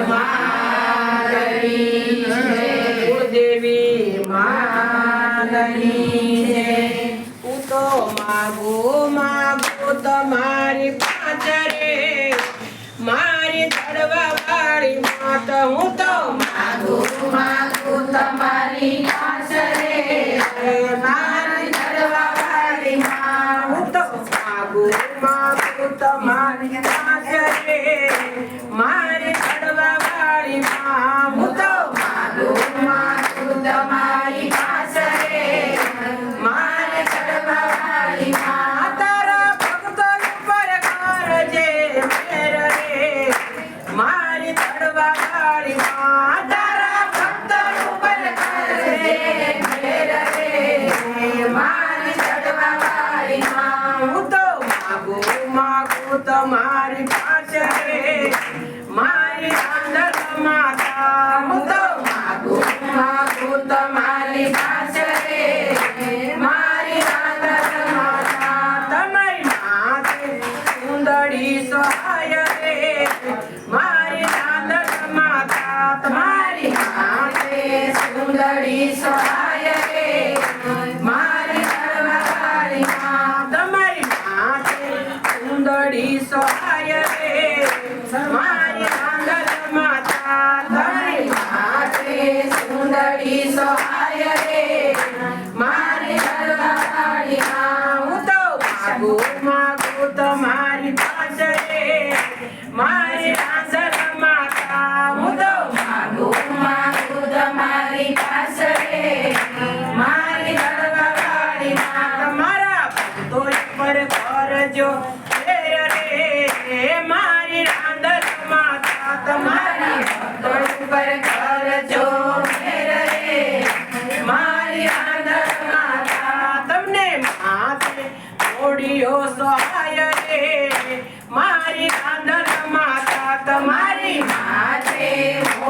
માગણી છે દેવી માગણી છે હું તો માગું તમારી પાછરે મારી ચડવા વાળી માત હું તો માગું તમારી પાછરે મારી ચડવા વાળી માં હું તો માગું તમારી પાછરે મારી ચડવા વાળી માં હું તો માગું તમારી પાછરે મારી ચડવા વાળી માં તારા ભક્તો ઉપર કરજે મેર રે મારી ચડવા વાળી માં તારા ભક્તો ઉપર કરજે મેર રે મારી ચડવા વાળી માં હું તો માગું તમારી પાછરે મારી અંદર માતા હું તો માગું તમારી પાછરે મારી અંદર માતા તમારી માતે સુંદરી સહાય રે મારી અંદર માતા તમારી માતે સુંદરી સહાય રે મારી ચડવાવાળી માં તમારી માતે સુંદરી સહાય રે મારી અંદર માતા તમારી માતે સુંદરી સહાય રે મારી ચડવાવાળી માં હું તો માગું તમારી પાછરે મારી અંદર માતા હું તો માગું તમારી પાછરે મારી ચડવાવાળી માં તમારા ભક્તો પર કરજો મેર રે મારી અંદર માતા તમારી ભક્તો પર કરજો મેર રે મારી અંદર માતા તમને માથે ઓડિયો સહાય રે મારી અંદર માતા તમારી માથે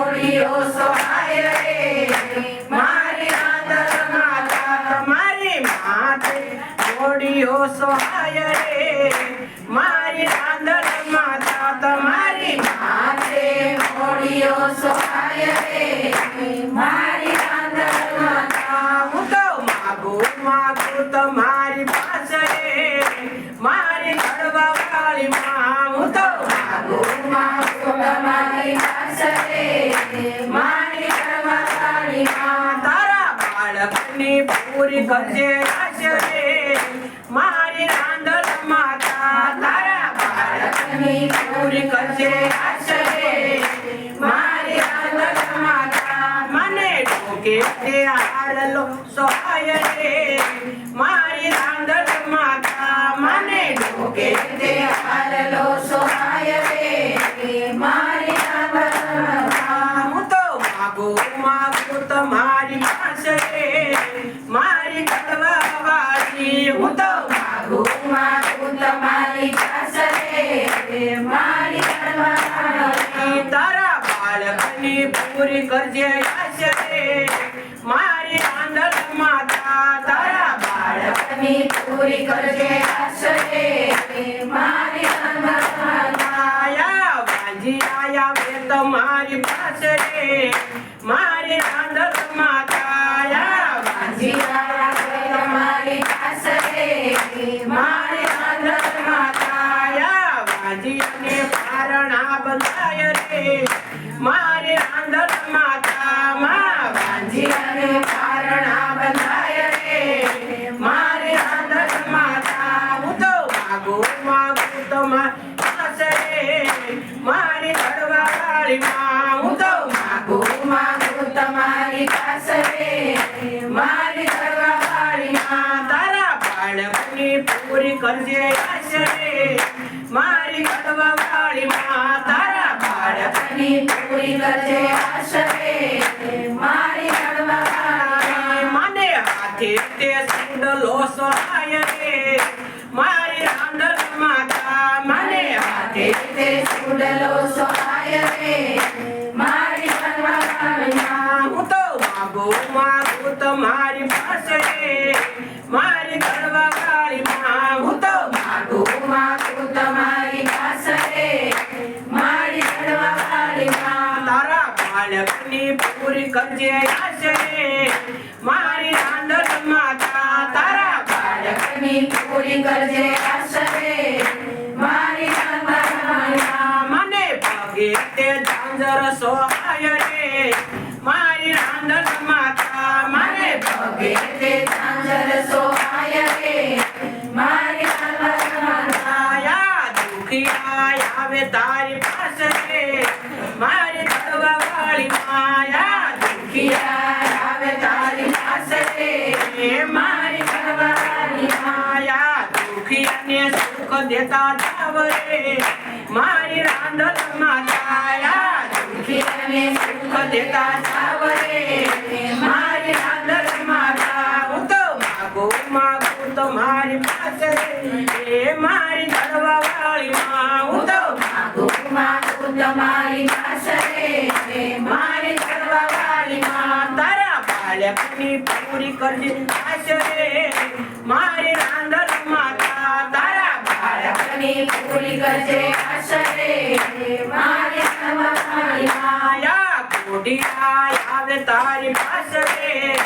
ઓડિયો સહાય રે મારી અંદર માતા તમારી માથે ઓડિયો સહાય રે મારી અંદર માતા તમારી માથે ઓડિયો સહાય રે મારી અંદર માતા હું તો માગું તમારી પાછરે મારી ચડવા વાળી માં હું તો માગું તમારી પાછરે મારી ચડવા વાળી માં તારા બાળકની પૂરી કરજે આશરે મારી અંદર માતા તારા બાળકની પૂરી કરજે આશરે મારી અંદર માતા મને ઢોકે તે હારલો સહાય રે મારી અંદર માતા મને ઢોકે તે હારલો સહાય રે મારી અંદર માતા હું તો માગું તમારી પાછરે મારી ચડવા વાળી હું તો માગું તમારી પાછરે મારી ચડવા વાળી તારા બાળકની પૂરી કરજે આશરે મારી અંદર માતા તારા બાળકની પૂરી કરજે આશરે મારી અંદર માતા આયા વાજી આયા વે તમારી પાછરે મારી અંદર માતા આયા વાજી આયા વે તમારી પાછરે મારી અંદર માતા આયા વાજી ને પારણા બંધાય રે મારી અંદર માતા માં વાજી ને પારણા બંધાય રે મારી અંદર માતા હું તો માગું તમારી પાછરે મારી ચડવા વાળી માં હું તો માગું તમારી પાછરે મારી ચડવા વાળી માં તારા બાળકની પૂરી કરજે આશરે મારી ચડવા વાળી માં તારા બાળકની પૂરી કરજે આશરે મારી ચડવા વાળી મને હાથે તે સુંદલો સહાય રે મારી અંદર માતા મને હાથે તે સુંદલો સહાય રે મારી ચડવા વાળી હું તો માગું તમારી પાછરે મારી ચડવા વાળી માં હું તો માગું તમારી પાછરે મારી ચડવા વાળી માં બાળકની પૂરી કરજે આશ રે મારી રાંધણ માતા તારા બાળકની પૂરી કરજે આશ રે મારી રાંધણ માતા મને પગે તે ઝાંઝર સોહાય રે મારી રાંધણ માતા મને પગે તે ઝાંઝર સોહાય રે મારી રાંધણ માતા આયા દુખિયા આવે તારી પાસે રે મારી તળવા વાળી માયા દુખિયા આવે તારી પાસે રે મારી ઘરવાળી માયા દુખિયાને સુખ દેતા જાવ રે મારી રાંધણ માતા દુખિયાને સુખ દેતા જાવ રે મારી રાંધણ માતા હું તો માગું તમારી પાસે રે મારી તળવા વાળી માં હું તો માગું તમારી પાસે રે મારી ઘરવાળી માં તારા બાળકની પૂરી કરજે આશ રે મારી રાંધણ માતા તારા બાળકની પૂરી કરજે આશ રે મારી ઘરવાળી માં માયા કોડિયા આવે તારી પાસે રે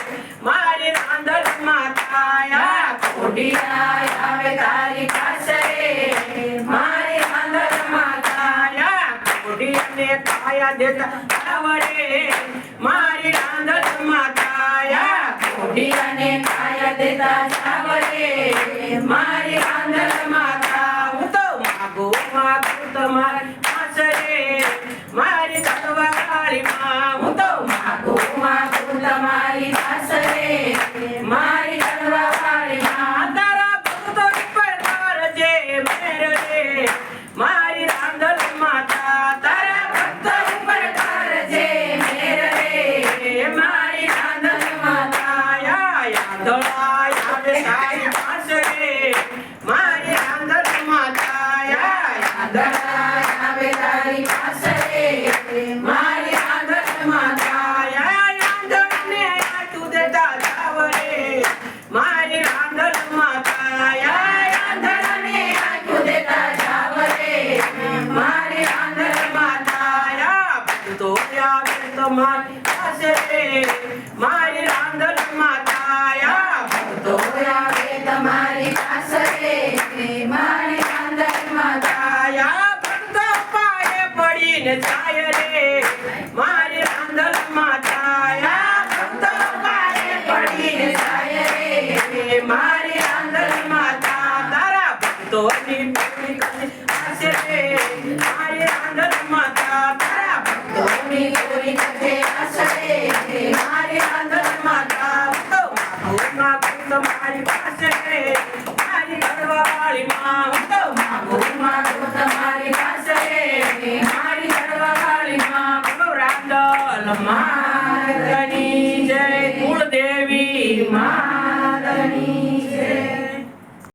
મારી રાંધણ માતા કોડિયા આવે તારી પાસે રે મારી રાંધણ માતા કોડિયાને કાયા દેતા આવડે મારી રાંધણ માતા કોડિયાને કાયા દેતા જાવ રે મારી રાંધણ માતા હું તો માગું તમારી પાસે રે મારી તળવા વાળી માં હું તો માગું તમારી પાસે રે મારી ઘરવાળી માં તારા ભક્તો પર કરજે મેર રે મારી રાંધણ માતા તારા ભક્તો ઉપર કરજે મેર રે મારી રાંધણ માતા યાદળા આવે તારી પાસે રે મારી રાંધણ માતા દળા આવે તારી પાસે રે મારી રાંધણ માતા રાંધણને આટું દેતા જાવ રે મારી રાંધણ માતા રાંધણને આટું દેતા જાવ રે મારી રાંધણ માતા તો આવે તમારી પાસે રે મારી રાંધણ માતા તો આવે તમારી પાસે રે મારી રાંધણ માતા ભક્તો પાયે પડીને જાય રે મારી રાંધણ માતા ભક્તો પાયે પડીને જાય રે મારી રાંધણ માતા તારા ભક્તોની પૂરી કરજે આશ રે મારી રાંધણ માતા તારા તોની પૂરી કરજે આશ રે મારી રાંધણ માતા ભક્તો માગું તમારી પાસે રે મારી ઘરવા વાળી માં હું તો માગું તમારી પાસે રે મારી ઘરવાળી માં માગું રાંધણ માતની જય કુળદેવી માં માતની